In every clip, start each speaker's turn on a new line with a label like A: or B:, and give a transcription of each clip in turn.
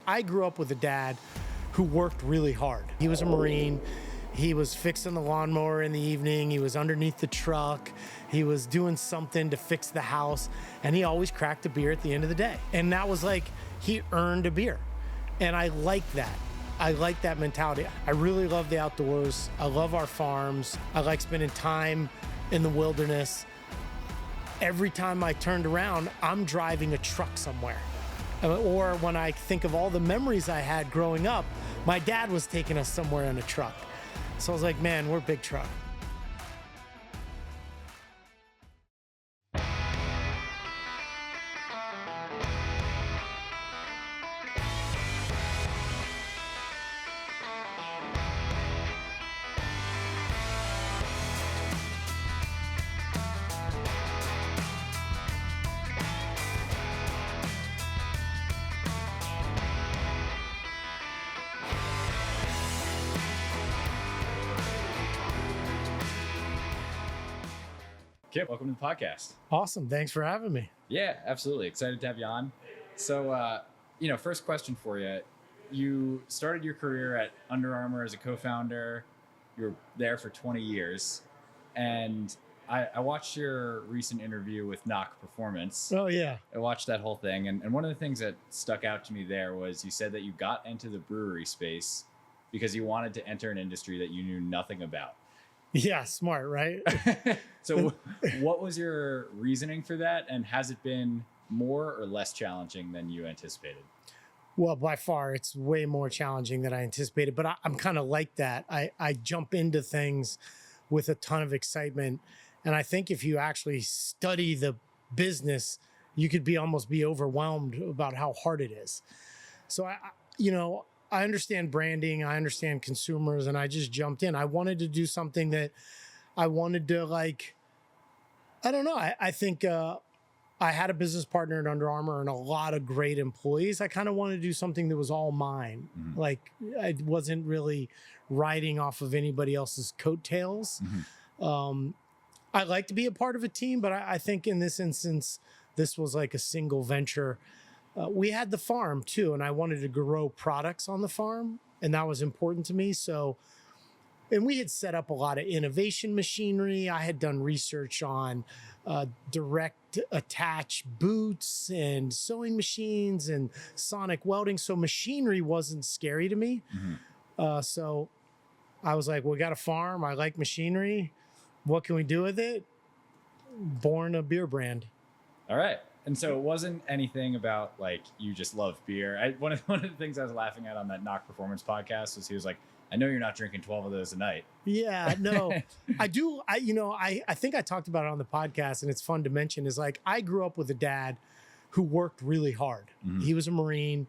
A: I grew up with a dad who worked really hard. He was a Marine. He was fixing the lawnmower in the evening. He was underneath the truck. He was doing something to fix the house. And he always cracked a beer at the end of the day. And that was like, he earned a beer. And I like that. I like that mentality. I really love the outdoors. I love our farms. I like spending time in the wilderness. Every time I turned around, I'm driving a truck somewhere. Or when I think of all the memories I had growing up, my dad was taking us somewhere in a truck. So I was like, man, we're big truck.
B: Kip, welcome to the podcast.
A: Awesome. Thanks for having me.
B: Yeah, absolutely. Excited to have you on. So, first question for you. You started your career at Under Armour as a co-founder. You were there for 20 years. And I watched your recent interview with Knock Performance.
A: Oh, yeah.
B: I watched that whole thing. And one of the things that stuck out to me there was you said that you got into the brewery space because you wanted to enter an industry that you knew nothing about.
A: Yeah, smart, right?
B: So what was your reasoning for that? And has it been more or less challenging than you anticipated?
A: Well, by far, it's way more challenging than I anticipated, but I'm kind of like that. I jump into things with a ton of excitement. And I think if you actually study the business, you could almost be overwhelmed about how hard it is. So, I understand branding, I understand consumers, and I just jumped in. I wanted to do something that I wanted to I don't know. I think I had a business partner at Under Armour and a lot of great employees. I kind of wanted to do something that was all mine. Mm-hmm. Like I wasn't really riding off of anybody else's coattails. Mm-hmm. I like to be a part of a team, but I think in this instance, this was like a single venture. We had the farm too, and I wanted to grow products on the farm, and that was important to me. And we had set up a lot of innovation machinery. I had done research on direct attach boots and sewing machines and sonic welding. So machinery wasn't scary to me. Mm-hmm. So I was like, we got a farm. I like machinery. What can we do with it? Born a beer brand.
B: All right. And so it wasn't anything about like you just love beer. One of the things I was laughing at on that Knock Performance podcast was he was like, I know you're not drinking 12 of those a night.
A: Yeah, no, I do. I think I talked about it on the podcast, and it's fun to mention is like I grew up with a dad who worked really hard. Mm-hmm. He was a Marine.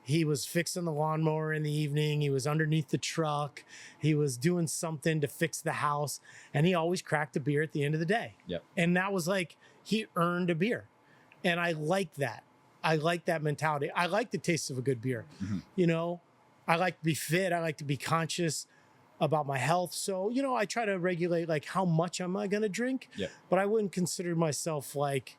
A: He was fixing the lawnmower in the evening. He was underneath the truck. He was doing something to fix the house, and he always cracked a beer at the end of the day.
B: Yep.
A: And that was like he earned a beer. And I like that. I like that mentality. I like the taste of a good beer. Mm-hmm. I like to be fit. I like to be conscious about my health. So, I try to regulate like how much am I going to drink, yep. But I wouldn't consider myself like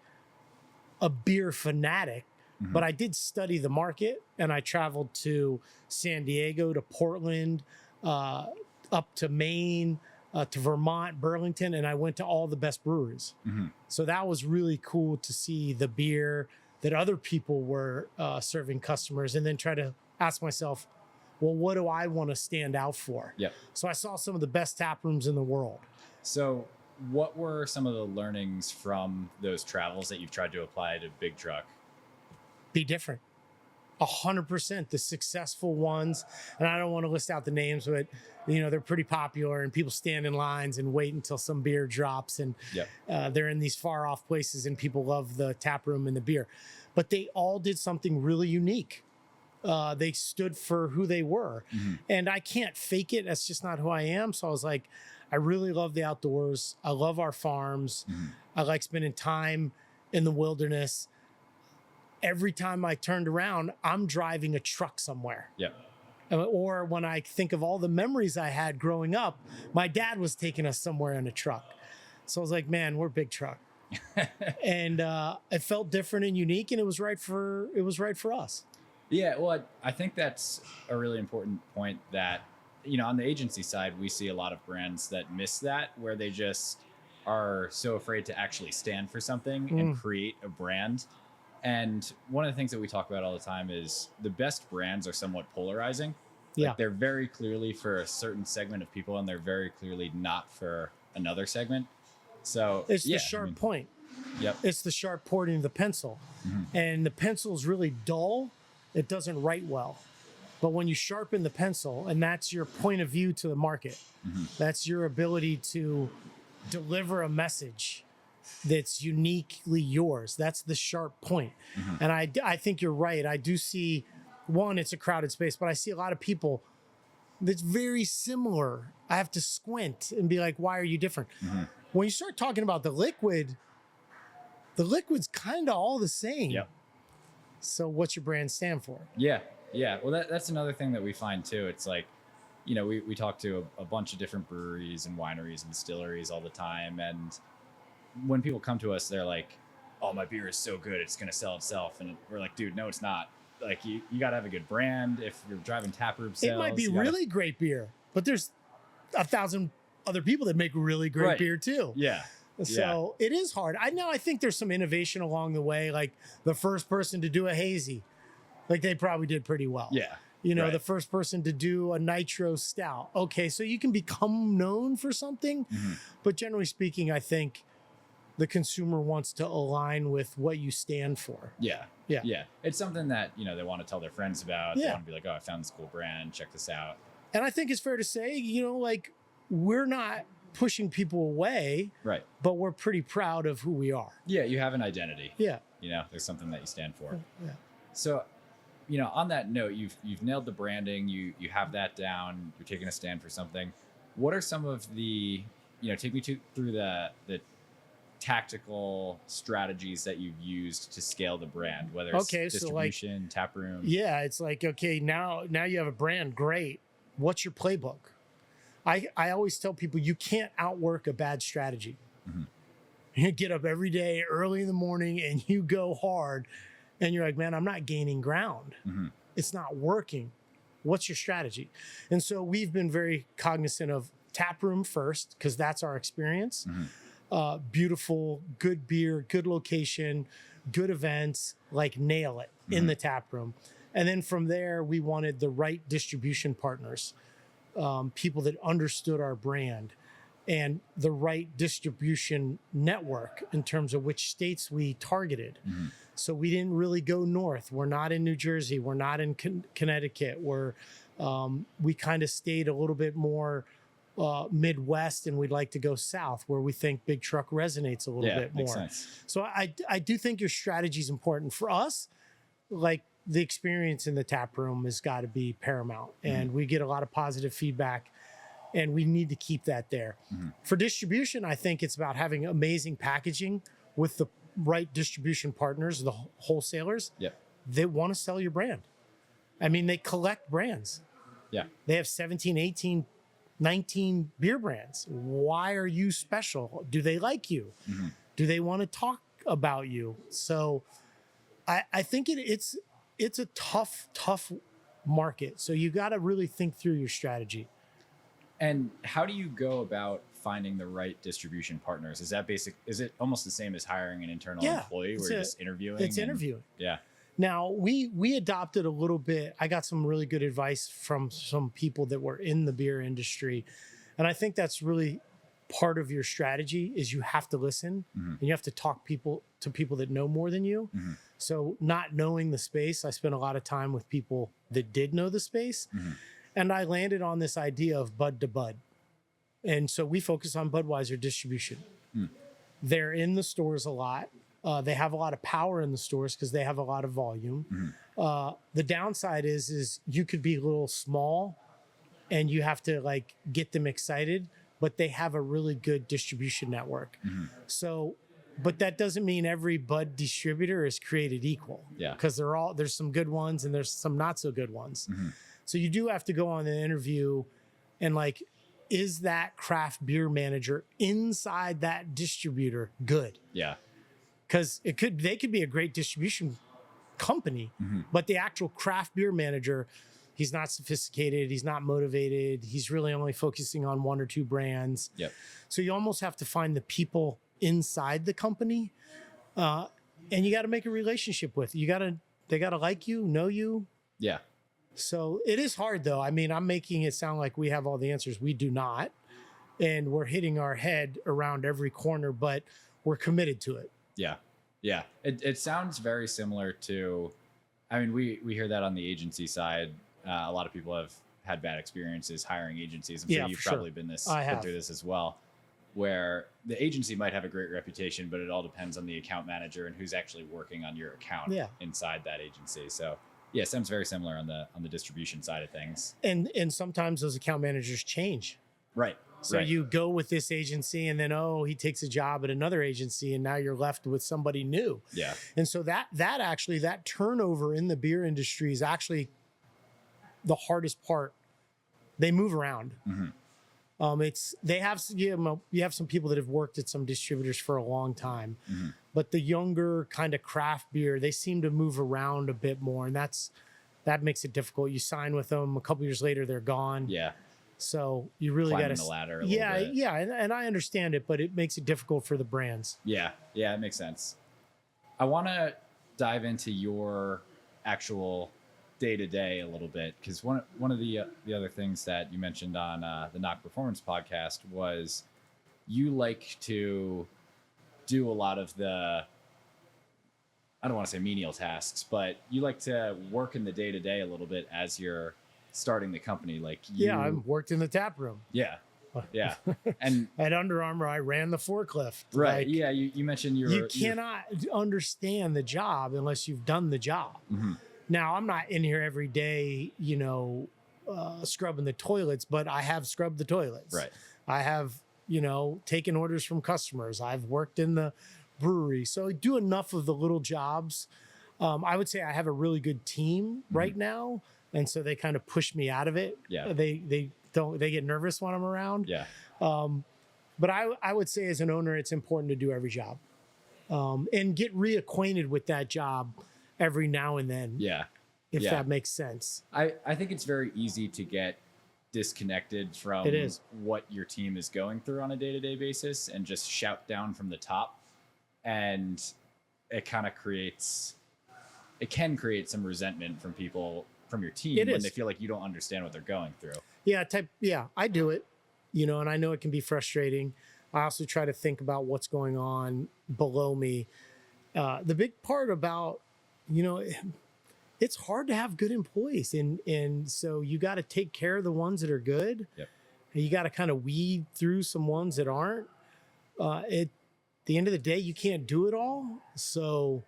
A: a beer fanatic, mm-hmm. But I did study the market, and I traveled to San Diego, to Portland, up to Maine, to Vermont, Burlington, and I went to all the best breweries. Mm-hmm. So that was really cool to see the beer that other people were serving customers, and then try to ask myself, well, what do I want to stand out for?
B: Yep.
A: So I saw some of the best tap rooms in the world.
B: So what were some of the learnings from those travels that you've tried to apply to Big Truck?
A: Be different. 100%. The successful ones, and I don't want to list out the names, but they're pretty popular, and people stand in lines and wait until some beer drops, and yep. They're in these far off places, and people love the tap room and the beer. But they all did something really unique. They stood for who they were, mm-hmm. And I can't fake it. That's just not who I am. So I was like, I really love the outdoors. I love our farms. Mm-hmm. I like spending time in the wilderness. Every time I turned around, I'm driving a truck somewhere.
B: Yeah.
A: Or when I think of all the memories I had growing up, my dad was taking us somewhere in a truck. So I was like, man, we're big truck. And it felt different and unique, and it was right for us.
B: Yeah, well, I think that's a really important point that, on the agency side, we see a lot of brands that miss that, where they just are so afraid to actually stand for something and create a brand. And one of the things that we talk about all the time is the best brands are somewhat polarizing.
A: Yeah.
B: Like they're very clearly for a certain segment of people, and they're very clearly not for another segment. So
A: It's the sharp point.
B: Yep.
A: It's the sharp pointing of the pencil. And the pencil is really dull. It doesn't write well. But when you sharpen the pencil, and that's your point of view to the market, that's your ability to deliver a message that's uniquely yours. That's the sharp point. And I think you're right. I do see, one, it's a crowded space, but I see a lot of people that's very similar. I have to squint and be like, why are you different? When you start talking about the liquid's kind of all the same.
B: Yep.
A: So what's your brand stand for?
B: Yeah. Well, that's another thing that we find too. It's like, we talk to a bunch of different breweries and wineries and distilleries all the time. And when people come to us, they're like, oh, my beer is so good, it's going to sell itself. And we're like, dude, no, it's not. Like, you got to have a good brand. If you're driving taproom sales,
A: it might be really great beer, but there's 1,000 other people that make really great beer too.
B: Yeah.
A: So it is hard. I think there's some innovation along the way. Like the first person to do a hazy, like they probably did pretty well.
B: Yeah.
A: The first person to do a nitro stout. Okay, so you can become known for something, but generally speaking, I think the consumer wants to align with what you stand for.
B: Yeah. It's something that, they want to tell their friends about. They want to be like, oh, I found this cool brand. Check this out.
A: And I think it's fair to say, like we're not pushing people away,
B: right?
A: But we're pretty proud of who we are.
B: Yeah, you have an identity.
A: Yeah.
B: There's something that you stand for.
A: Yeah.
B: So, on that note, you've nailed the branding. You have that down. You're taking a stand for something. What are some of the, take me through the tactical strategies that you've used to scale the brand, whether it's distribution, tap room.
A: Yeah, it's like, okay, now you have a brand, great. What's your playbook? I always tell people you can't outwork a bad strategy. You get up every day early in the morning and you go hard and you're like, man, I'm not gaining ground. It's not working. What's your strategy? And so we've been very cognizant of tap room first, because that's our experience. Beautiful, good beer, good location, good events, like nail it in the tap room. And then from there, we wanted the right distribution partners. People that understood our brand and the right distribution network in terms of which states we targeted. So we didn't really go north. We're not in New Jersey. We're not in Connecticut. We kind of stayed a little bit more Midwest, and we'd like to go south where we think big truck resonates a little bit more.
B: Makes sense.
A: So I do think your strategy is important for us. Like, the experience in the tap room has got to be paramount, and we get a lot of positive feedback, and we need to keep that there. For distribution, I think it's about having amazing packaging with the right distribution partners, the wholesalers. They want to sell your brand. I mean, they collect brands. They have 17, 18, 19 beer brands. Why are you special? Do they like you? Do they want to talk about you? So I think it's a tough market. So you got to really think through your strategy.
B: And how do you go about finding the right distribution partners? Is it almost the same as hiring an internal employee where you're just interviewing?
A: It's interviewing.
B: Yeah.
A: Now we adopted a little bit. I got some really good advice from some people that were in the beer industry. And I think that's really part of your strategy is you have to listen and you have to talk to people that know more than you. So not knowing the space, I spent a lot of time with people that did know the space. And I landed on this idea of bud to bud. And so we focus on Budweiser distribution. They're in the stores a lot. They have a lot of power in the stores because they have a lot of volume. The downside is you could be a little small and you have to like get them excited, but they have a really good distribution network. So, but that doesn't mean every Bud distributor is created equal. Because there's some good ones and there's some not so good ones. So you do have to go on an interview and like, is that craft beer manager inside that distributor good? Because they could be a great distribution company, but the actual craft beer manager, he's not sophisticated. He's not motivated. He's really only focusing on one or two brands.
B: Yep.
A: So you almost have to find the people inside the company, and you got to make a relationship with. They got to like you, know you.
B: Yeah.
A: So it is hard, though. I mean, I'm making it sound like we have all the answers. We do not, and we're hitting our head around every corner, but we're committed to it.
B: Yeah. Yeah. It sounds very similar to, I mean, we hear that on the agency side. A lot of people have had bad experiences hiring agencies. I'm sure you've probably been through this as well, where the agency might have a great reputation, but it all depends on the account manager and who's actually working on your account inside that agency. So yeah, it sounds very similar on the distribution side of things.
A: And sometimes those account managers change.
B: Right.
A: So you go with this agency and then, he takes a job at another agency and now you're left with somebody new.
B: Yeah. And
A: so that turnover in the beer industry is actually the hardest part. They move around. You have some people that have worked at some distributors for a long time, but the younger kind of craft beer, they seem to move around a bit more, and that makes it difficult. You sign with them, a couple years later they're gone.
B: Yeah.
A: So you really got to
B: the ladder. A little bit.
A: Yeah, and I understand it, but it makes it difficult for the brands.
B: Yeah, it makes sense. I want to dive into your actual day-to-day a little bit, because one of the other things that you mentioned on the Knock Performance podcast was you like to do a lot of the, I don't want to say menial tasks, but you like to work in the day-to-day a little bit as you're starting the company.
A: I worked in the tap room.
B: Yeah. And
A: at Under Armour, I ran the forklift.
B: Right. You mentioned you
A: cannot understand the job unless you've done the job. Now, I'm not in here every day, scrubbing the toilets, but I have scrubbed the toilets.
B: Right.
A: I have, taken orders from customers. I've worked in the brewery. So I do enough of the little jobs. I would say I have a really good team right now. And so they kind of push me out of it.
B: Yeah.
A: They get nervous when I'm around.
B: Yeah.
A: But I would say as an owner, it's important to do every job, and get reacquainted with that job every now and then.
B: Yeah.
A: If that makes sense.
B: I think it's very easy to get disconnected from what your team is going through on a day-to-day basis and just shout down from the top. And it kind of can create some resentment from people, from your team, when they feel like you don't understand what they're going through.
A: I do it, and I know it can be frustrating. I also try to think about what's going on below me. The big part about, it's hard to have good employees, and so you got to take care of the ones that are good.
B: Yep.
A: And you got to kind of weed through some ones that aren't. At the end of the day, you can't do it all. So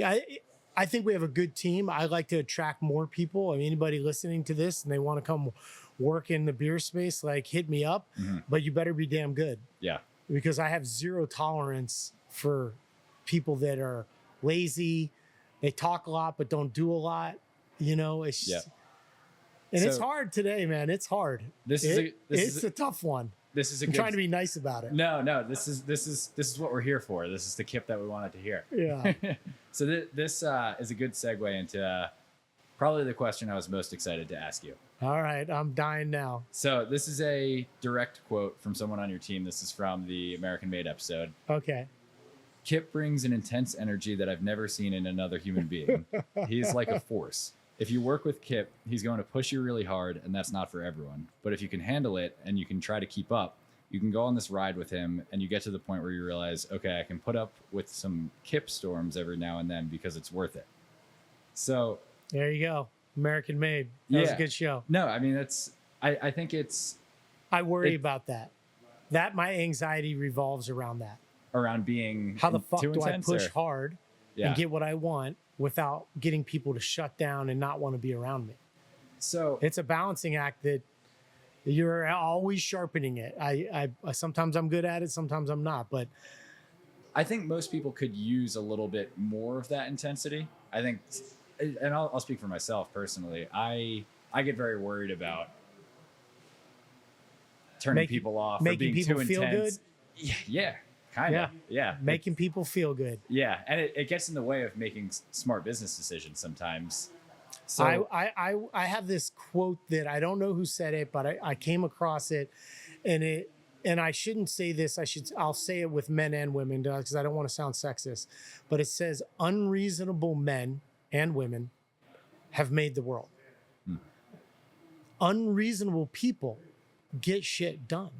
A: I think we have a good team. I like to attract more people. I mean, anybody listening to this and they want to come work in the beer space, hit me up, but you better be damn good.
B: Yeah.
A: Because I have zero tolerance for people that are lazy. They talk a lot, but don't do a lot. It's it's hard today, man. It's hard. It's a tough one. I'm trying to be nice about it.
B: No. This is what we're here for. This is the Kip that we wanted to hear.
A: Yeah.
B: So this is a good segue into probably the question I was most excited to ask you.
A: All right, I'm dying now.
B: So this is a direct quote from someone on your team. This is from the American Made episode.
A: Okay.
B: Kip brings an intense energy that I've never seen in another human being. He's like a force. If you work with Kip, he's going to push you really hard, and that's not for everyone. But if you can handle it and you can try to keep up, you can go on this ride with him, and you get to the point where you realize, okay, I can put up with some Kip storms every now and then because it's worth it. So
A: there you go. American Made. That was a good show.
B: No, I mean, I think
A: I worry about that. That my anxiety revolves around that.
B: Around being
A: how the fuck
B: too
A: do
B: intense,
A: I push hard and get what I want without getting people to shut down and not want to be around me?
B: So
A: it's a balancing act that you're always sharpening it. I sometimes I'm good at it, sometimes I'm not, but
B: I think most people could use a little bit more of that intensity. I think, and I'll speak for myself personally. I get very worried about turning people off or being
A: people
B: too
A: feel
B: intense.
A: Good.
B: Yeah, Kind of. Yeah.
A: Making people feel good.
B: Yeah. And it gets in the way of making smart business decisions sometimes. So
A: I have this quote that I don't know who said it, but I came across it, and I shouldn't say this. I'll say it with men and women because I don't want to sound sexist. But it says unreasonable men and women have made the world. Unreasonable people get shit done.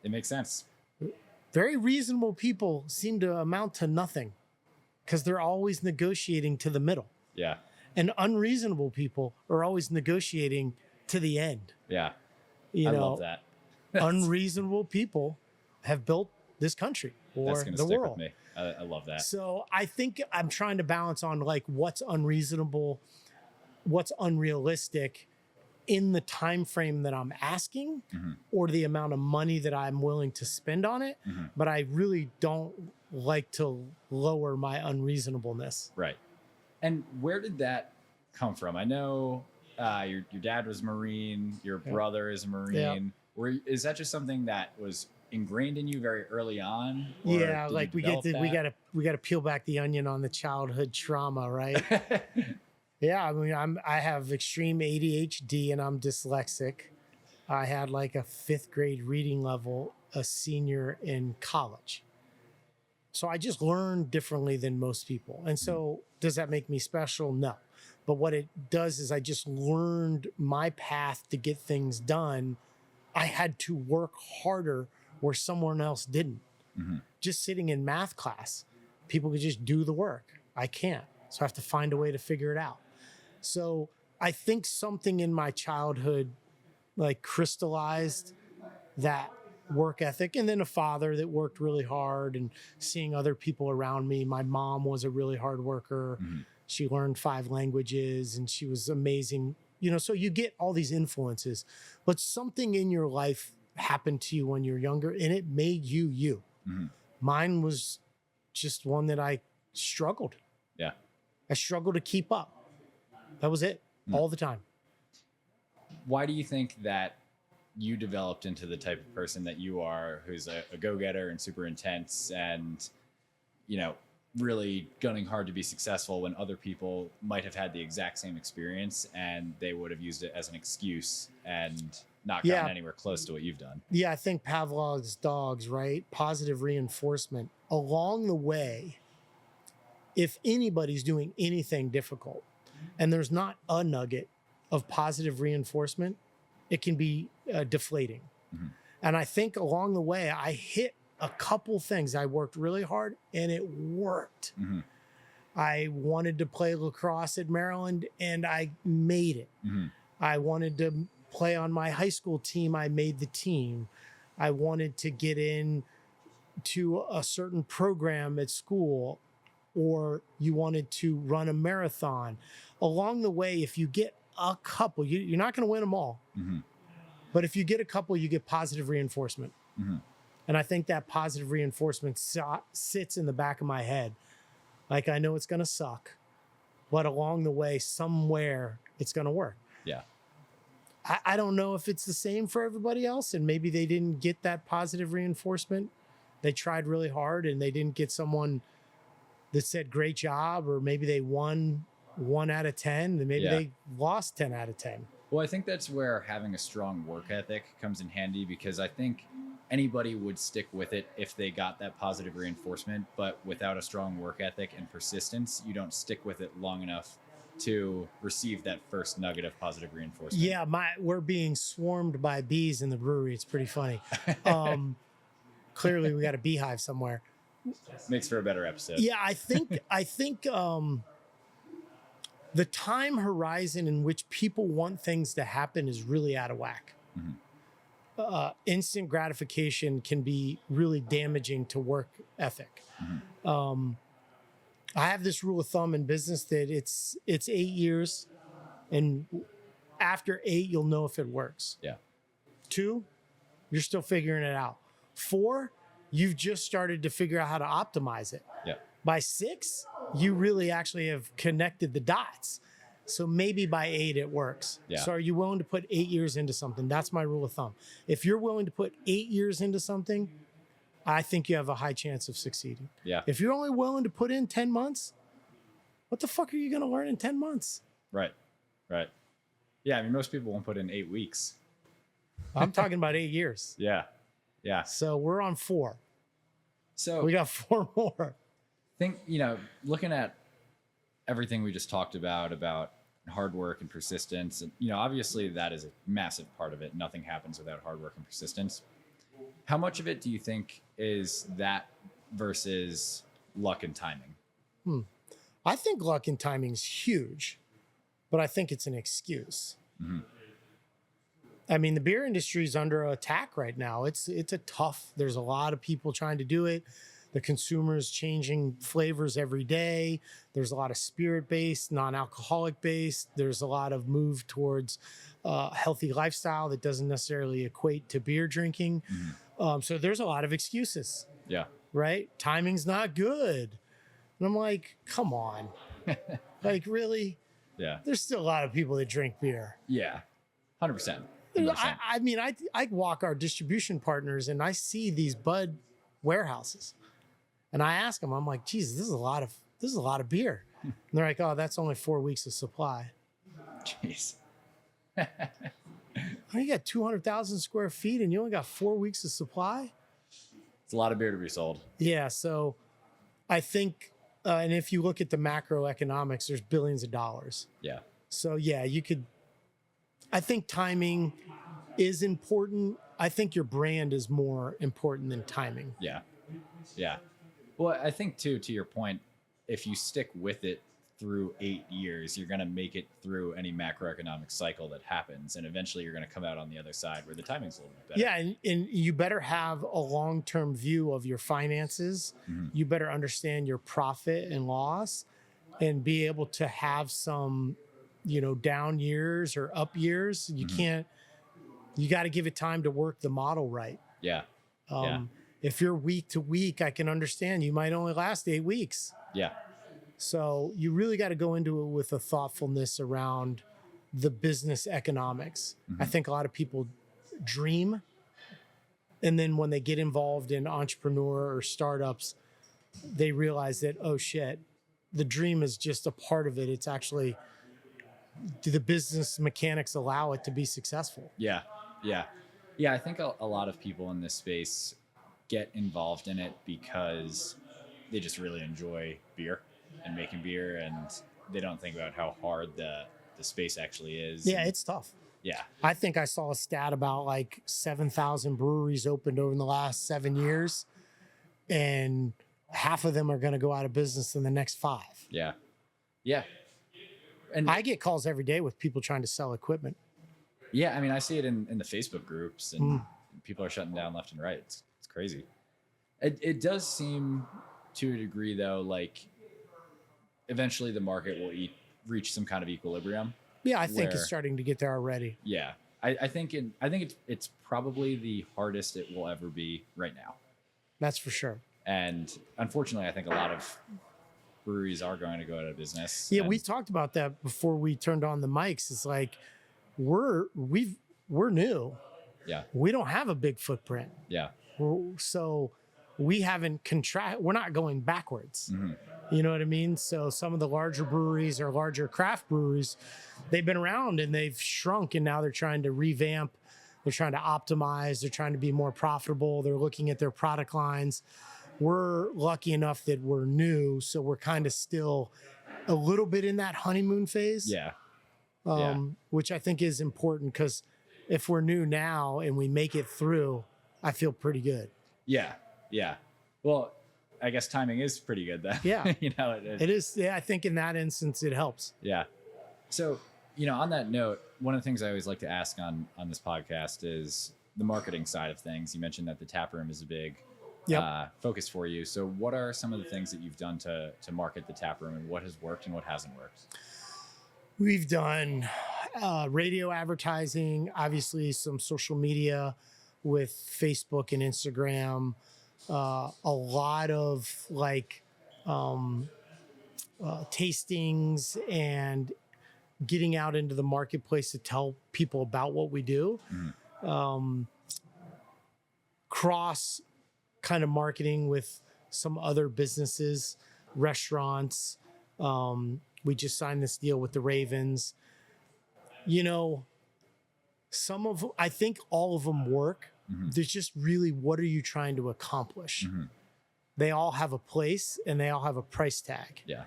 B: it makes sense.
A: Very reasonable people seem to amount to nothing because they're always negotiating to the middle.
B: Yeah.
A: And unreasonable people are always negotiating to the end.
B: Yeah.
A: You
B: I
A: know,
B: love that.
A: unreasonable people have built this country or
B: That's gonna
A: the
B: stick
A: world.
B: with me. I love that.
A: So I think I'm trying to balance on like what's unreasonable, what's unrealistic in the time frame that I'm asking or the amount of money that I'm willing to spend on it. But I really don't like to lower my unreasonableness.
B: Right. And where did that come from? I know your dad was Marine, your brother is a Marine. Is that just something that was ingrained in you very early on? Or
A: Yeah,
B: did
A: like
B: you
A: we
B: develop
A: gotta peel back the onion on the childhood trauma, right?
B: that?
A: Yeah, I mean, I have extreme ADHD and I'm dyslexic. I had like a 5th grade reading level, a senior in college. So I just learned differently than most people. And so does that make me special? No. But what it does is I just learned my path to get things done. I had to work harder where someone else didn't. Just sitting in math class, people could just do the work. I can't. So I have to find a way to figure it out. So I think something in my childhood like crystallized that work ethic, and then a father that worked really hard and seeing other people around me. My mom was a really hard worker. She learned 5 languages and she was amazing. You know, so you get all these influences, but something in your life happened to you when you're younger and it made you you. Mine was just one that I struggled.
B: Yeah.
A: I struggled to keep up. That was it all the time.
B: Why do you think that you developed into the type of person that you are, who's a go-getter and super intense and, you know, really gunning hard to be successful when other people might have had the exact same experience and they would have used it as an excuse and not gotten anywhere close to what you've done?
A: Yeah, I think Pavlov's dogs, right? Positive reinforcement. Along the way, if anybody's doing anything difficult and there's not a nugget of positive reinforcement, it can be deflating. And I think along the way, I hit a couple things. I worked really hard and it worked. I wanted to play lacrosse at Maryland and I made it. I wanted to play on my high school team. I made the team. I wanted to get in to a certain program at school, or you wanted to run a marathon. Along the way, if you get a couple, you're not going to win them all. But if you get a couple, you get positive reinforcement. And I think that positive reinforcement sits in the back of my head. Like, I know it's going to suck, but along the way, somewhere it's going to work.
B: Yeah.
A: I don't know if it's the same for everybody else. And maybe they didn't get that positive reinforcement. They tried really hard and they didn't get someone that said, great job, or maybe they won 1 out of 10, and maybe they lost 10 out of 10.
B: Well, I think that's where having a strong work ethic comes in handy, because I think anybody would stick with it if they got that positive reinforcement, but without a strong work ethic and persistence, you don't stick with it long enough to receive that first nugget of positive reinforcement.
A: Yeah, we're being swarmed by bees in the brewery. It's pretty funny. Clearly we got a beehive somewhere.
B: Makes for a better episode.
A: Yeah, I think the time horizon in which people want things to happen is really out of whack. Instant gratification can be really damaging to work ethic. I have this rule of thumb in business that it's 8 years, and after 8, you'll know if it works.
B: Yeah.
A: 2, you're still figuring it out. 4, you've just started to figure out how to optimize it.
B: Yeah.
A: By 6, you really actually have connected the dots. So maybe by 8 it works.
B: Yeah.
A: So are you willing to put 8 years into something? That's my rule of thumb. If you're willing to put 8 years into something, I think you have a high chance of succeeding.
B: Yeah.
A: If you're only willing to put in 10 months, what the fuck are you going to learn in 10 months?
B: Right. Right. Yeah. I mean, most people won't put in 8 weeks.
A: I'm talking about 8 years.
B: Yeah. Yeah.
A: So we're on 4.
B: So
A: We got 4 more.
B: think, looking at everything we just talked about hard work and persistence, and, obviously that is a massive part of it. Nothing happens without hard work and persistence. How much of it do you think is that versus luck and timing?
A: I think luck and timing is huge, but I think it's an excuse.
B: Mm-hmm.
A: I mean, the beer industry is under attack right now. It's a tough. There's a lot of people trying to do it. The consumer is changing flavors every day. There's a lot of spirit-based, non-alcoholic based. There's a lot of move towards healthy lifestyle that doesn't necessarily equate to beer drinking.
B: Mm-hmm.
A: So there's a lot of excuses,
B: Yeah.
A: right? Timing's not good. And I'm like, come on. Like, really?
B: Yeah.
A: There's still a lot of people that drink beer.
B: Yeah. 100%.
A: I mean, I walk our distribution partners and I see these bud warehouses, and I ask them, I'm like, geez, this is a lot of beer. And they're like, oh, that's only 4 weeks of supply.
B: Jeez.
A: Oh, you got 200,000 square feet and you only got 4 weeks of supply?
B: It's a lot of beer to be sold.
A: Yeah. So I think, and if you look at the macroeconomics, there's billions of dollars.
B: Yeah.
A: So yeah, I think timing is important. I think your brand is more important than timing.
B: Yeah. Yeah. Well, I think too, to your point, if you stick with it through 8 years, you're going to make it through any macroeconomic cycle that happens. And eventually you're going to come out on the other side where the timing's a little bit better.
A: Yeah. And you better have a long-term view of your finances.
B: Mm-hmm.
A: You better understand your profit and loss and be able to have some, down years or up years. You can't, you got to give it time to work the model right.
B: Yeah.
A: If you're week to week, I can understand you might only last 8 weeks.
B: Yeah.
A: So you really got to go into it with a thoughtfulness around the business economics.
B: Mm-hmm.
A: I think a lot of people dream, and then when they get involved in entrepreneur or startups, they realize that, oh shit, the dream is just a part of it. It's actually, do the business mechanics allow it to be successful?
B: Yeah. Yeah. Yeah. I think a lot of people in this space get involved in it because they just really enjoy beer and making beer, and they don't think about how hard the space actually is.
A: Yeah, it's tough.
B: Yeah.
A: I think I saw a stat about like 7,000 breweries opened over the last 7 years, and half of them are going to go out of business in the next 5.
B: Yeah. Yeah. And
A: I get calls every day with people trying to sell equipment.
B: yeah, I mean, I see it in the Facebook groups, and people are shutting down left and right. It's crazy. It does seem to a degree though, like eventually the market will reach some kind of equilibrium.
A: Yeah, I think it's starting to get there already.
B: Yeah. I think it's probably the hardest it will ever be right now.
A: That's for sure.
B: And unfortunately, I think a lot of breweries are going to go out of business.
A: Yeah,
B: and
A: we talked about that before we turned on the mics. It's like we're new.
B: Yeah.
A: We don't have a big footprint.
B: Yeah.
A: So we haven't we're not going backwards.
B: Mm-hmm.
A: You know what I mean? So some of the larger breweries or larger craft breweries, they've been around and they've shrunk, and now they're trying to revamp. They're trying to optimize. They're trying to be more profitable. They're looking at their product lines. We're lucky enough that we're new, so we're kind of still a little bit in that honeymoon phase.
B: Yeah.
A: Which I think is important, because if we're new now and we make it through, I feel pretty good.
B: Yeah. Yeah. Well, I guess timing is pretty good then.
A: Yeah.
B: It
A: is. Yeah, I think in that instance it helps.
B: Yeah. So, on that note, one of the things I always like to ask on this podcast is the marketing side of things. You mentioned that the tap room is a big focus for you. So what are some of the things that you've done to market the tap room, and what has worked and what hasn't worked?
A: We've done radio advertising, obviously some social media with Facebook and Instagram, a lot of like tastings and getting out into the marketplace to tell people about what we do. Cross kind of marketing with some other businesses, restaurants. We just signed this deal with the Ravens. You know, I think all of them work. There's just really, what are you trying to accomplish? They all have a place and they all have a price tag.
B: Yeah.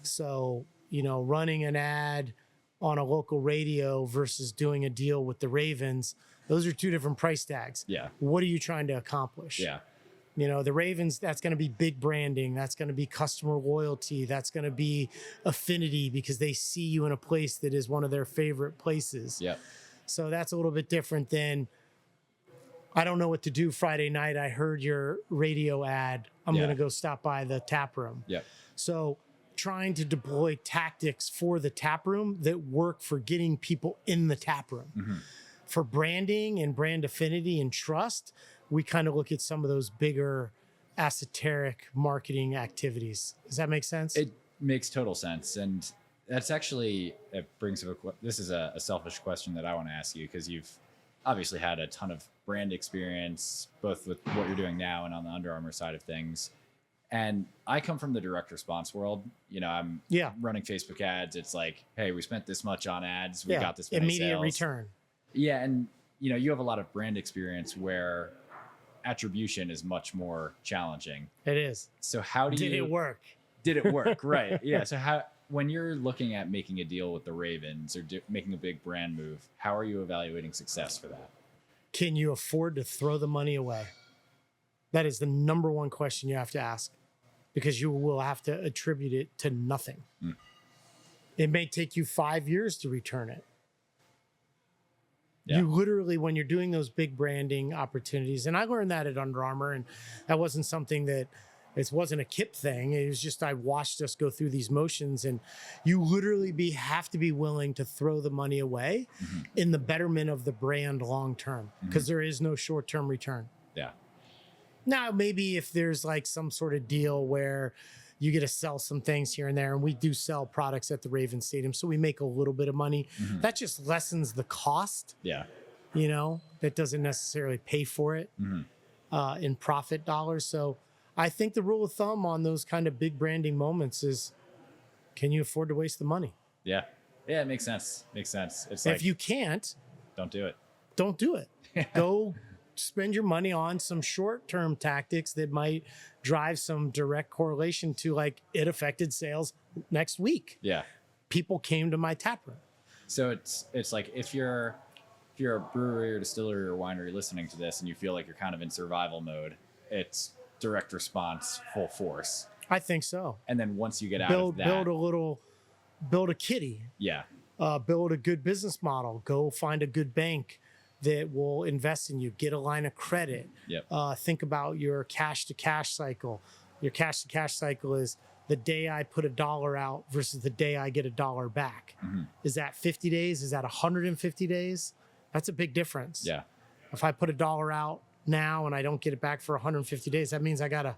A: So, you know, running an ad on a local radio versus doing a deal with the Ravens, those are two different price tags.
B: Yeah.
A: What are you trying to accomplish?
B: Yeah.
A: You know, the Ravens, that's going to be big branding. That's going to be customer loyalty. That's going to be affinity because they see you in a place that is one of their favorite places.
B: Yeah.
A: So that's a little bit different than, I don't know what to do Friday night. I heard your radio ad. I'm going to go stop by the tap room.
B: Yeah.
A: So trying to deploy tactics for the tap room that work for getting people in the tap room. For branding and brand affinity and trust, we kind of look at some of those bigger esoteric marketing activities. Does that make sense?
B: It makes total sense. And that's actually, it brings up this is a selfish question that I want to ask you, because you've obviously had a ton of brand experience, both with what you're doing now and on the Under Armour side of things. And I come from the direct response world. You know, I'm running Facebook ads. It's like, hey, we spent this much on ads. We got this many
A: immediate
B: sales.
A: return.
B: Yeah. And, you know, you have a lot of brand experience where attribution is much more challenging.
A: It is.
B: So how
A: Did it work?
B: Did it work? Right. Yeah. So when you're looking at making a deal with the Ravens or making a big brand move, how are you evaluating success for that?
A: Can you afford to throw the money away? That is the number one question you have to ask, because you will have to attribute it to nothing. It may take you 5 years to return it. You literally, when you're doing those big branding opportunities, and I learned that at Under Armour, and that wasn't something that, it wasn't a Kip thing. It was just, I watched us go through these motions, and you literally have to be willing to throw the money away in the betterment of the brand long term, because there is no short term return.
B: Yeah.
A: Now, maybe if there's like some sort of deal where you get to sell some things here and there, and we do sell products at the Ravens Stadium, so we make a little bit of money. That just lessens the cost.
B: Yeah.
A: You know, that doesn't necessarily pay for it in profit dollars. So I think the rule of thumb on those kind of big branding moments is, can you afford to waste the money?
B: Yeah. Yeah, it makes sense. Makes sense. It's like,
A: if you can't,
B: don't do it.
A: Don't do it. Go spend your money on some short-term tactics that might drive some direct correlation to, like, it affected sales next week.
B: Yeah.
A: People came to my tap room.
B: So it's like, if you're a brewery or distillery or winery listening to this and you feel like you're kind of in survival mode, it's direct response, full force.
A: I think so.
B: And then once you get out of that,
A: build a kitty.
B: Yeah.
A: Build a good business model. Go find a good bank that will invest in you. Get a line of credit.
B: Yep.
A: Think about your cash to cash cycle. Your cash to cash cycle is the day I put $1 out versus the day I get $1 back. Is that 50 days? Is that 150 days? That's a big difference.
B: Yeah.
A: If I put $1 out now and I don't get it back for 150 days, that means I gotta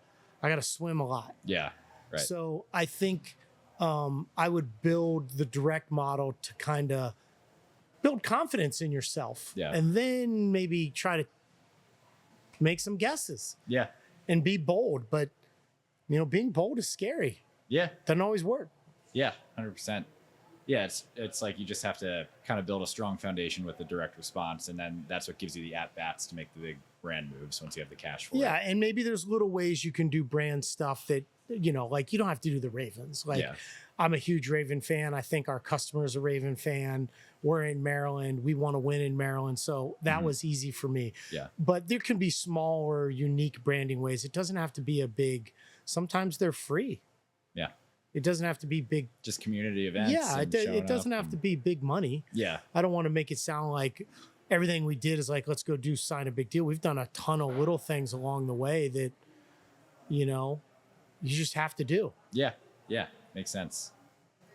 A: swim a lot.
B: Yeah. Right.
A: So I think I would build the direct model to kind of build confidence in yourself.
B: Yeah.
A: And then maybe try to make some guesses.
B: Yeah.
A: And be bold. But, you know, being bold is scary.
B: Yeah.
A: Doesn't always work.
B: Yeah. 100%. Yeah. It's like, you just have to kind of build a strong foundation with the direct response. And then that's what gives you the at-bats to make the big brand moves once you have the cash for it.
A: Yeah. And maybe there's little ways you can do brand stuff that, you know, like, you don't have to do the Ravens. Like, I'm a huge Raven fan. I think our customer's a Raven fan. We're in Maryland. We want to win in Maryland. So that was easy for me.
B: Yeah.
A: But there can be smaller, unique branding ways. It doesn't have to be a big, sometimes they're free.
B: Yeah.
A: It doesn't have to be big.
B: Just community events.
A: Yeah. It doesn't have to be big money.
B: Yeah.
A: I don't want to make it sound like everything we did is like, let's go sign a big deal. We've done a ton of little things along the way that, you know, you just have to do.
B: Yeah. Yeah. Makes sense.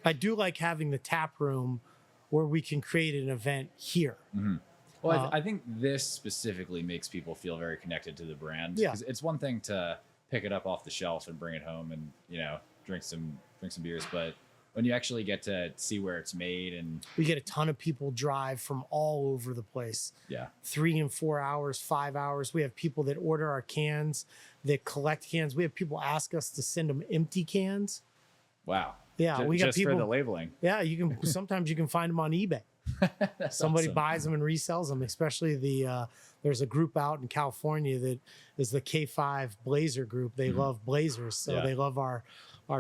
A: I do like having the tap room where we can create an event here.
B: Well, I think this specifically makes people feel very connected to the brand.
A: Yeah.
B: 'Cause it's one thing to pick it up off the shelf and bring it home and, you know, drink some beers, but when you actually get to see where it's made and
A: We get a ton of people drive from all over the place.
B: yeah,
A: 3 and 4 hours, 5 hours. We have people that order our cans, that collect cans. We have people ask us to send them empty cans.
B: wow.
A: Yeah, we got
B: just
A: people
B: for the labeling.
A: Yeah, you can sometimes you can find them on eBay. Somebody
B: awesome.
A: buys them and resells them, especially there's a group out in California that is the K5 Blazer group. They love blazers, so
B: Yeah.
A: they love our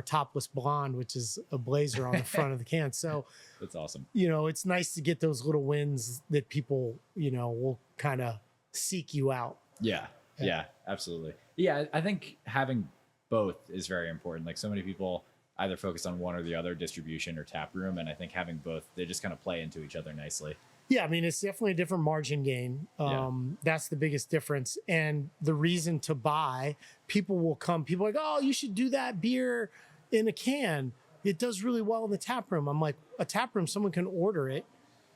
A: topless blonde, which is a blazer on the front of the can. So,
B: That's awesome.
A: it's nice to get those little wins that people, will kind of seek you out.
B: Yeah. Yeah, absolutely. Yeah, I think having both is very important. Like so many people either focus on one or the other, distribution or tap room, and I think having both, they just kind of play into each other nicely.
A: Yeah, I mean, it's definitely a different margin gain. That's the biggest difference. And the reason to buy, people will come, people are like, oh, you should do that beer in a can. It does really well in the tap room. I'm like, a tap room, someone can order it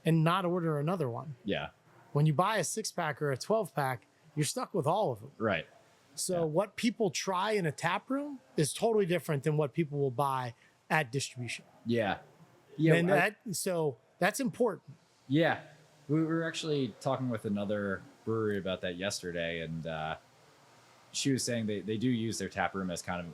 A: and not order another one.
B: Yeah.
A: When you buy a 6-pack or a 12-pack, you're stuck with all of them.
B: Right.
A: So what people try in a tap room is totally different than what people will buy at distribution.
B: Yeah. Yeah.
A: And so that's important.
B: Yeah. We were actually talking with another brewery about that yesterday, and she was saying they do use their tap room as kind of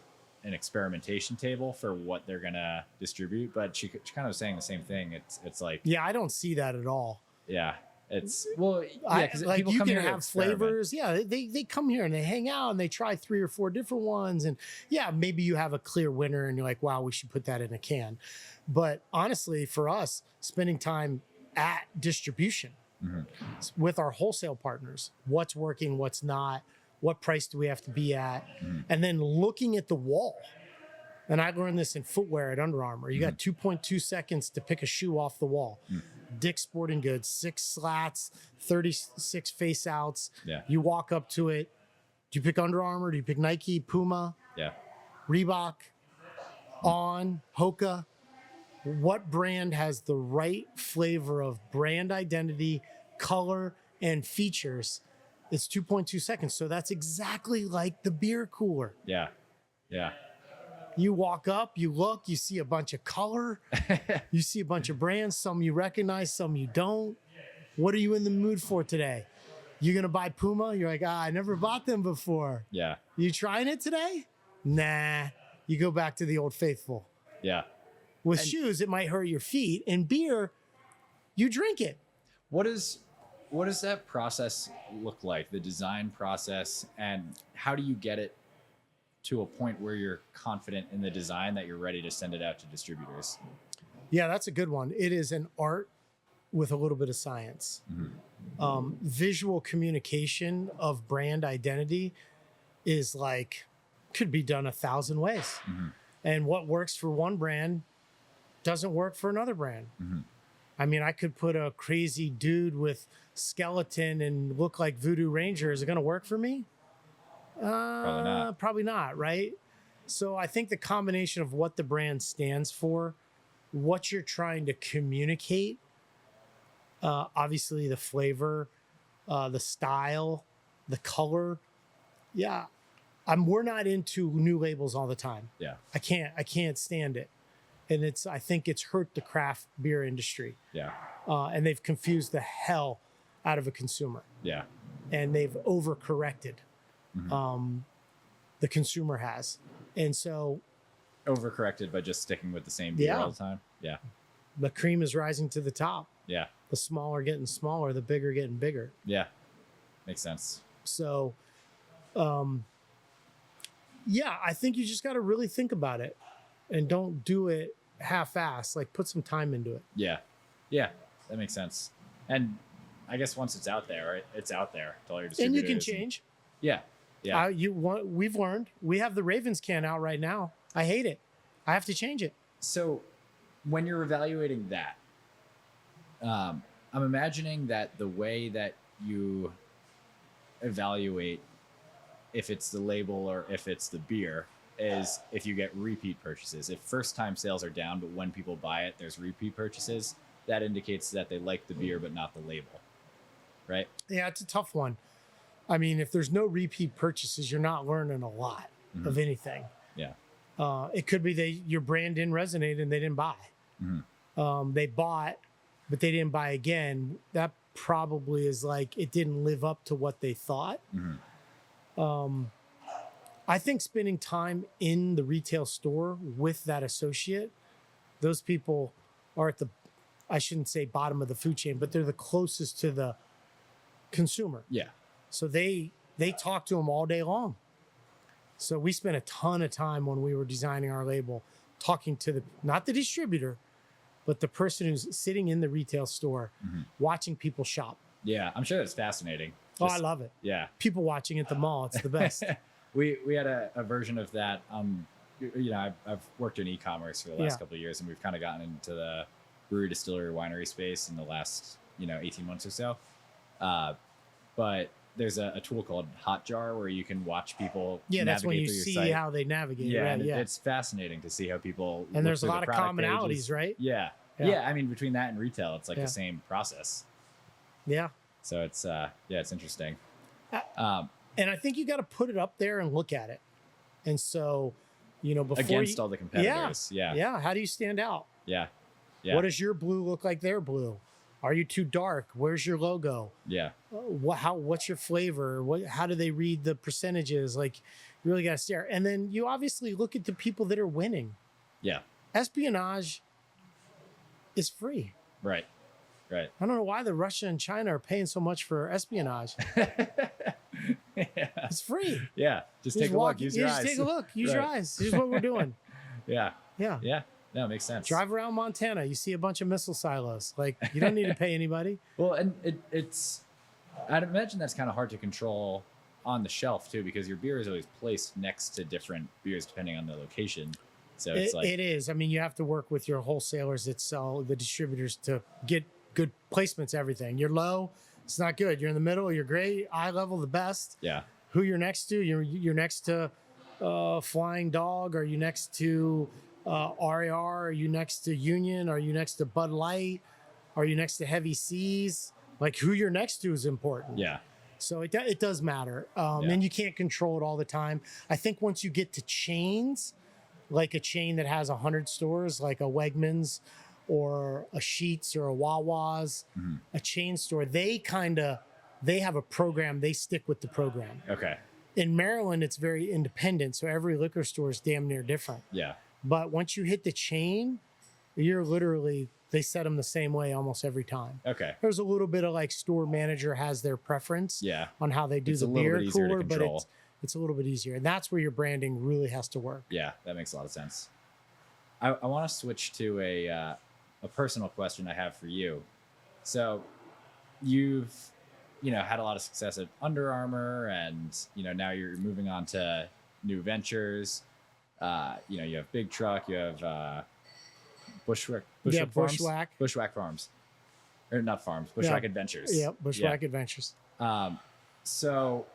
B: an experimentation table for what they're going to distribute. But she kind of was saying the same thing. It's like,
A: Yeah, I don't see that at all.
B: yeah, it's, well, yeah, because
A: like
B: people
A: you
B: come
A: can
B: here to
A: have
B: experiment.
A: flavors. Yeah, they come here and they hang out and they try 3 or 4 different ones. And yeah, maybe you have a clear winner and you're like, wow, we should put that in a can. But honestly, for us, spending time at distribution with our wholesale partners, what's working, what's not, what price do we have to be at, and then looking at the wall. And I learned this in footwear at Under Armour. You got 2.2 seconds to pick a shoe off the wall. Dick's Sporting Goods, 6 slats, 36 face outs.
B: Yeah.
A: You walk up to it. Do you pick Under Armour? Do you pick Nike, Puma,
B: Yeah.
A: Reebok, On, Hoka? What brand has the right flavor of brand identity, color, and features? It's 2.2 seconds. So that's exactly like the beer cooler.
B: Yeah. Yeah.
A: You walk up, you look, you see a bunch of color, you see a bunch of brands, some you recognize, some you don't. What are you in the mood for today? You gonna buy Puma? You're like, I never bought them before.
B: Yeah.
A: You trying it today? Nah. You go back to the old faithful.
B: Yeah.
A: With shoes, it might hurt your feet. And beer, you drink it.
B: What does that process look like? The design process, and how do you get it to a point where you're confident in the design that you're ready to send it out to distributors?
A: Yeah, that's a good one. It is an art with a little bit of science. Visual communication of brand identity is like, could be done 1,000 ways. And what works for one brand doesn't work for another brand. I mean, I could put a crazy dude with skeleton and look like Voodoo Ranger. Is it going to work for me?
B: Probably not.
A: Probably not, right? So I think the combination of what the brand stands for, what you're trying to communicate, obviously the flavor, the style, the color. Yeah. We're not into new labels all the time.
B: Yeah.
A: I can't stand it. And I think it's hurt the craft beer industry.
B: Yeah.
A: And they've confused the hell out of a consumer.
B: Yeah.
A: And they've overcorrected. The consumer has. And so
B: Overcorrected by just sticking with the same beer all the time. Yeah.
A: the cream is rising to the top.
B: Yeah.
A: The smaller getting smaller, the bigger getting bigger.
B: Yeah. Makes sense.
A: So, yeah, I think you just got to really think about it and don't do it half-assed. Like, put some time into it.
B: Yeah. Yeah. That makes sense. And I guess once it's out there, right, it's out there to all your
A: And you
B: distributors.
A: can change.
B: Yeah. Yeah.
A: We've learned. We have the Ravens can out right now. I hate it. I have to change it.
B: So when you're evaluating that, I'm imagining that the way that you evaluate if it's the label or if it's the beer is if you get repeat purchases. If first time sales are down, but when people buy it, there's repeat purchases, that indicates that they like the beer, but not the label. Right?
A: Yeah, it's a tough one. I mean, if there's no repeat purchases, you're not learning a lot of anything.
B: Yeah.
A: It could be your brand didn't resonate and they didn't buy. They bought, but they didn't buy again. That probably is like it didn't live up to what they thought. I think spending time in the retail store with that associate, those people are at the, I shouldn't say bottom of the food chain, but they're the closest to the consumer.
B: Yeah.
A: So they talk to them all day long. So we spent a ton of time when we were designing our label talking to not the distributor, but the person who's sitting in the retail store watching people shop.
B: Yeah, I'm sure that's fascinating.
A: I love it.
B: Yeah.
A: People watching at the mall, it's the best.
B: We had a version of that. I've worked in e-commerce for the last couple of years, and we've kind of gotten into the brewery, distillery, winery space in the last 18 months or so. But there's a tool called Hotjar where you can watch people. Yeah,
A: that's when you
B: through your
A: see
B: site.
A: how they navigate.
B: Yeah,
A: right?
B: it's fascinating to see how people.
A: And there's a lot of commonalities,
B: pages.
A: right?
B: Yeah. I mean, between that and retail, it's like the same process.
A: Yeah.
B: So it's it's interesting.
A: And I think you got to put it up there and look at it. And so, before
B: against all the competitors. Yeah.
A: How do you stand out?
B: Yeah.
A: What does your blue look like their blue? Are you too dark? Where's your logo?
B: Yeah.
A: What's your flavor? How do they read the percentages? Like, you really got to stare. And then you obviously look at the people that are winning.
B: Yeah.
A: Espionage is free.
B: Right.
A: I don't know why the Russia and China are paying so much for espionage. It's free.
B: Yeah. Just take a look. Use your eyes.
A: Just take a look. Use your eyes. Here's what we're doing.
B: Yeah.
A: Yeah.
B: No, it makes sense.
A: Drive around Montana. You see a bunch of missile silos. Like, you don't need to pay anybody.
B: Well, and it's, I'd imagine that's kind of hard to control on the shelf too, because your beer is always placed next to different beers depending on the location. So it's
A: it is. I mean, you have to work with your wholesalers that sell the distributors to get good placements, everything. You're low, it's not good. You're in the middle, you're great. Eye level, the best.
B: Yeah.
A: Who you're next to? You're next to Flying Dog? Are you next to RAR? Are you next to Union? Are you next to Bud Light? Are you next to Heavy Seas? Like, who you're next to is important.
B: Yeah.
A: So it does matter. And you can't control it all the time. I think once you get to chains, like a chain that has 100 stores, like a Wegmans or a Sheetz or a Wawa's, a chain store, they have a program. They stick with the program.
B: Okay.
A: In Maryland, it's very independent. So every liquor store is damn near different.
B: Yeah.
A: But once you hit the chain, they set them the same way almost every time.
B: Okay.
A: There's a little bit of like store manager has their preference on how they do the beer cooler, but it's a little bit easier. And that's where your branding really has to work.
B: Yeah, that makes a lot of sense. I want to switch to a personal question I have for you. So you've, had a lot of success at Under Armour, and, now you're moving on to new ventures. You have Big Truck, you have Bushwack Farms. Or not farms, Bushwack Adventures.
A: Yeah, Bushwack Adventures.
B: So,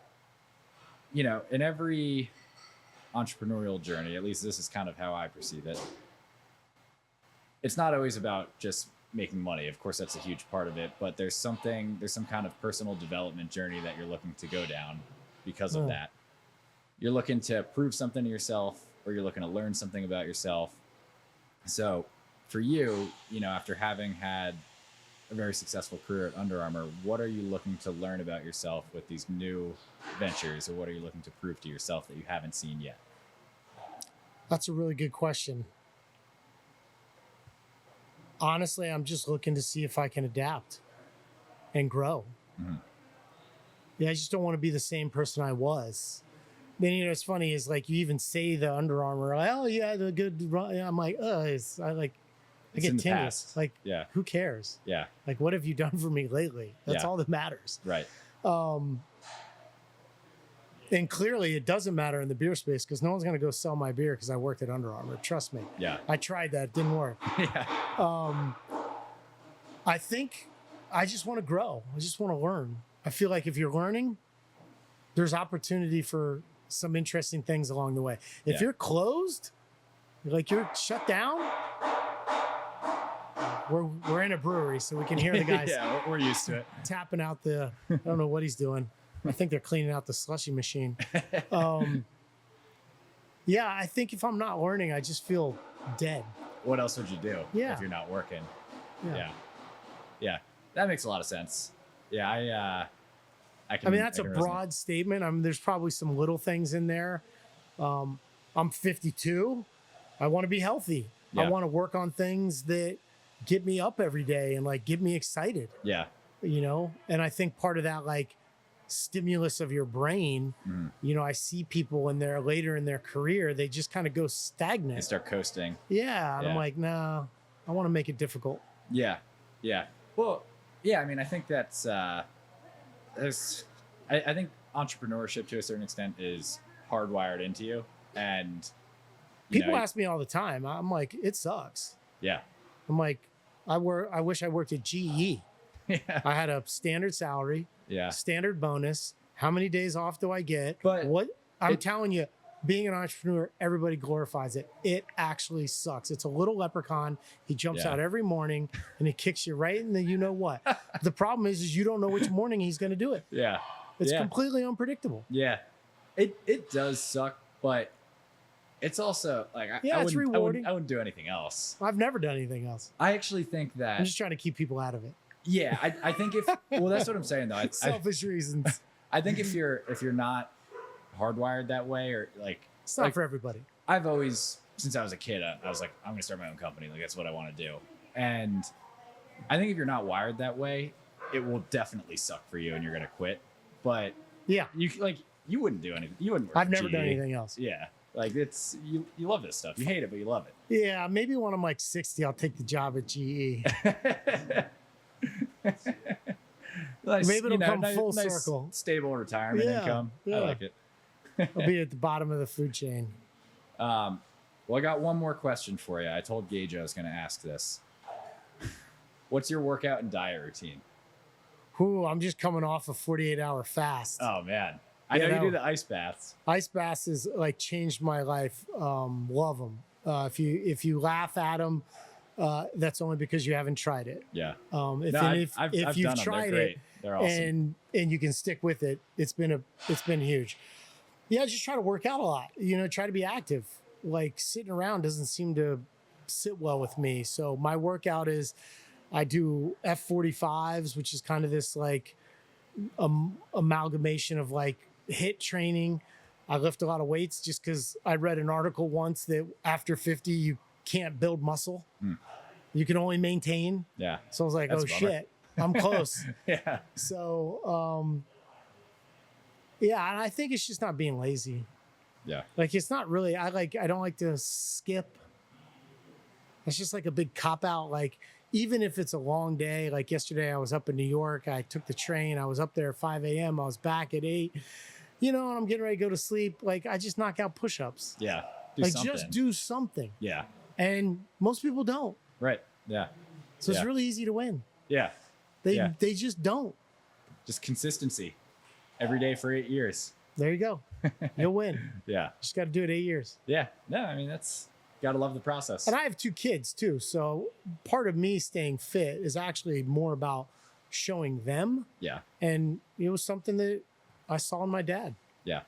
B: in every entrepreneurial journey, at least this is kind of how I perceive it, it's not always about just making money. Of course, that's a huge part of it, but there's some kind of personal development journey that you're looking to go down because of that. You're looking to prove something to yourself, or you're looking to learn something about yourself. So for you, after having had a very successful career at Under Armour, what are you looking to learn about yourself with these new ventures, or what are you looking to prove to yourself that you haven't seen yet?
A: That's a really good question. Honestly, I'm just looking to see if I can adapt and grow. Yeah, I just don't want to be the same person I was. Then, it's funny is like you even say the Under Armour, like, oh yeah, the good run. I'm like, I get timid. Like, who cares?
B: Yeah.
A: Like, what have you done for me lately? That's all that matters.
B: Right.
A: And clearly it doesn't matter in the beer space because no one's going to go sell my beer because I worked at Under Armour. Trust me.
B: Yeah.
A: I tried that. It didn't work. I think I just want to grow. I just want to learn. I feel like if you're learning, there's opportunity for some interesting things along the way. If you're closed, like you're shut down, we're in a brewery, so we can hear the guys.
B: We're used to it.
A: Tapping out I don't know what he's doing. I think they're cleaning out the slushy machine. Yeah, I think if I'm not learning, I just feel dead.
B: What else would you do
A: Yeah.
B: if you're not working?
A: Yeah.
B: Yeah. Yeah. That makes a lot of sense. Yeah. I can.
A: I mean, that's
B: I
A: a
B: can resonate.
A: broad statement. I mean, there's probably some little things in there. I'm 52. I want to be healthy. I
B: Yeah.
A: want to work on things that get me up every day and like get me excited,
B: Yeah.
A: you know? And I think part of that, like, stimulus of your brain,
B: Mhm.
A: you know, I see people in their later in their career, they just kind of go
B: They
A: stagnant.
B: start coasting.
A: Yeah. And I'm
B: Yeah.
A: like, nah, I want to make it difficult.
B: Yeah. Yeah. Well, yeah. I mean, I think that's, there's, I think entrepreneurship to a certain extent is hardwired into you. And, you
A: People
B: know,
A: ask me all the time. I'm like, it sucks.
B: yeah.
A: I'm like, I wish I worked at GE.
B: Yeah.
A: I had a standard salary,
B: Yeah.
A: standard bonus. How many days off do I get?
B: But
A: what I'm
B: it-
A: telling you, being an entrepreneur, everybody glorifies it. It actually sucks. It's a little leprechaun. He jumps
B: Yeah.
A: out every morning and he kicks you right in the you know what. The problem is you don't know which morning he's going to do it.
B: Yeah.
A: It's
B: Yeah.
A: completely unpredictable.
B: Yeah. It does suck, but it's also like,
A: Yeah, it's rewarding.
B: I wouldn't do anything else.
A: I've never done anything else.
B: I actually think
A: I'm
B: that,
A: just trying to keep people out of it.
B: yeah, I think well, that's what I'm saying though.
A: Selfish reasons.
B: I think if you're not hardwired that way, or like,
A: It's not
B: like,
A: for everybody.
B: I've always, since I was a kid, I was like, I'm going to start my own company. Like, that's what I want to do. And I think if you're not wired that way, it will definitely suck for you and you're going to quit. But
A: Yeah.
B: you wouldn't do anything. You wouldn't work
A: I've
B: for
A: never
B: GE.
A: done anything else.
B: Yeah. Like, it's, you love this stuff. You hate it, but you love it.
A: Yeah, maybe when I'm like 60, I'll take the job at GE.
B: Nice,
A: Maybe it'll come full circle.
B: Stable retirement
A: Yeah,
B: income.
A: yeah.
B: I like it.
A: I'll be at the bottom of the food chain.
B: Well, I got one more question for you. I told Gage I was going to ask this. What's your workout and diet routine?
A: Ooh, I'm just coming off a 48-hour fast.
B: Oh, man. I
A: Yeah,
B: know
A: no.
B: you do the ice baths.
A: Ice baths has like changed my life. Love them. If you laugh at them, that's only because you haven't tried it.
B: Yeah.
A: If
B: No,
A: if
B: I've
A: you've
B: done them. They're
A: tried
B: great.
A: it
B: They're awesome.
A: and you can stick with it, it's been huge. Yeah, just try to work out a lot. You know, try to be active. Like sitting around doesn't seem to sit well with me. So my workout is I do F45s, which is kind of this like amalgamation of like HIIT training. I lift a lot of weights just because I read an article once that after 50 you can't build muscle. You can only maintain.
B: Yeah.
A: So I was like,
B: That's
A: oh
B: a bummer.
A: shit, I'm close.
B: Yeah.
A: So yeah, and I think it's just not being lazy.
B: Yeah.
A: Like it's not really I don't like to skip. It's just like a big cop out. Like even if it's a long day, like yesterday I was up in New York, I took the train, I was up there at 5 a.m. I was back at 8, you know, and I'm getting ready to go to sleep. Like I just knock out push-ups.
B: Yeah. Do
A: Like
B: something.
A: just do something.
B: Yeah.
A: And most people don't.
B: Right. Yeah.
A: So
B: Yeah.
A: it's really easy to win.
B: Yeah.
A: They
B: Yeah.
A: they just don't.
B: Just consistency. Every day for 8 years.
A: There you go. You'll win.
B: Yeah.
A: Just got to do it 8 years.
B: Yeah. No, I mean, gotta love the process.
A: And I have 2 kids too. So part of me staying fit is actually more about showing them.
B: Yeah.
A: And it was something that I saw in my dad.
B: Yeah.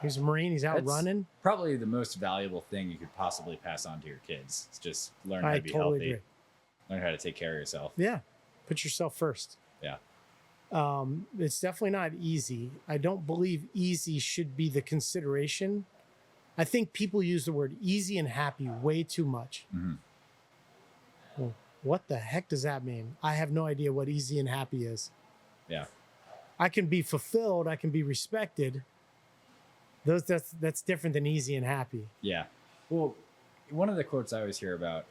A: He's a Marine. He's out
B: That's
A: running.
B: Probably the most valuable thing you could possibly pass on to your kids. It's just learn how
A: I
B: to be
A: totally
B: healthy.
A: agree.
B: Learn how to take care of yourself.
A: Yeah. Put yourself first.
B: Yeah.
A: It's definitely not easy. I don't believe easy should be the consideration. I think people use the word easy and happy way too much.
B: Mhm.
A: Well, what the heck does that mean? I have no idea what easy and happy is.
B: Yeah.
A: I can be fulfilled. I can be respected. That's different than easy and happy.
B: Yeah. Well, one of the quotes I always hear about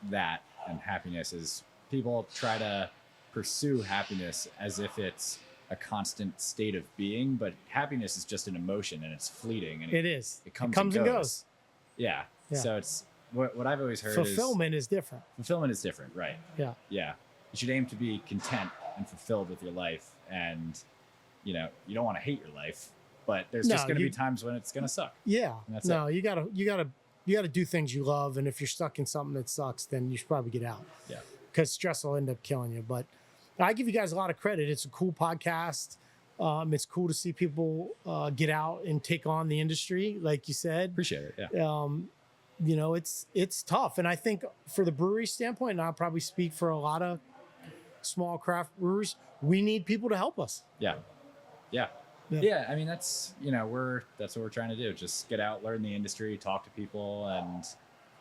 B: that and happiness is people try to pursue happiness as if it's a constant state of being, but happiness is just an emotion and it's fleeting and
A: It is.
B: it comes,
A: and
B: and
A: goes.
B: goes. Yeah.
A: Yeah.
B: So it's what I've always heard
A: Fulfillment is different.
B: is fulfillment is different, right?
A: Yeah.
B: Yeah. You should aim to be content and fulfilled with your life, and you don't want to hate your life, but there's just
A: No,
B: going to
A: you-
B: be times when it's going to suck.
A: Yeah.
B: And that's
A: No, you gotta do things you love, and if you're stuck in something that sucks, then you should probably get out.
B: Yeah.
A: Because stress will end up killing you. But I give you guys a lot of credit. It's a cool podcast. It's cool to see people get out and take on the industry, like you said.
B: Appreciate it. Yeah.
A: You know, it's tough, and I think for the brewery standpoint, and I'll probably speak for a lot of small craft brewers, we need people to help us.
B: Yeah. I mean, that's that's what we're trying to do. Just get out, learn the industry, talk to people, and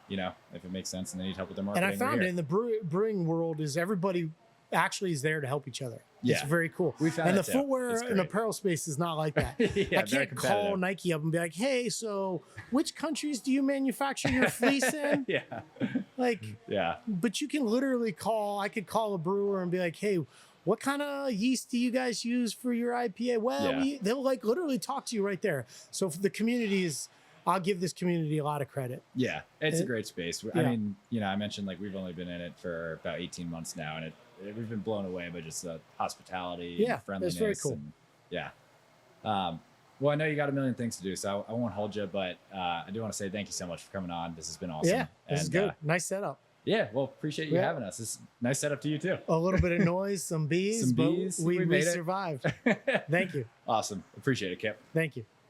B: if it makes sense and they need help with their marketing.
A: And I found in the brewing world is everybody actually is there to help each other.
B: Yeah.
A: It's very cool.
B: We found
A: and the
B: too.
A: footwear
B: It's
A: and
B: great.
A: apparel space is not like that.
B: Yeah,
A: I
B: very
A: can't call
B: competitive.
A: Nike up and be like, hey, so which countries do you manufacture your fleece in?
B: Yeah.
A: Like,
B: Yeah.
A: but you can literally I could call a brewer and be like, hey, what kind of yeast do you guys use for your IPA? Well,
B: Yeah.
A: they'll like literally talk to you right there. So for the community I'll give this community a lot of credit.
B: Yeah. It's a great space. I
A: Yeah.
B: mean, I mentioned like we've only been in it for about 18 months now, and we've been blown away by just the hospitality
A: Yeah,
B: and friendliness.
A: that's very cool.
B: And, yeah. Well, I know you got a million things to do, so I won't hold you, but I do want to say thank you so much for coming on. This has been awesome.
A: Yeah, this is good. Nice setup.
B: Yeah, well, appreciate you
A: Yeah.
B: having us. It's nice setup to you too.
A: A little bit of noise, some bees,
B: Some
A: but
B: bees.
A: we
B: We made it.
A: survived. Thank you.
B: Awesome. Appreciate it, Kip.
A: Thank you.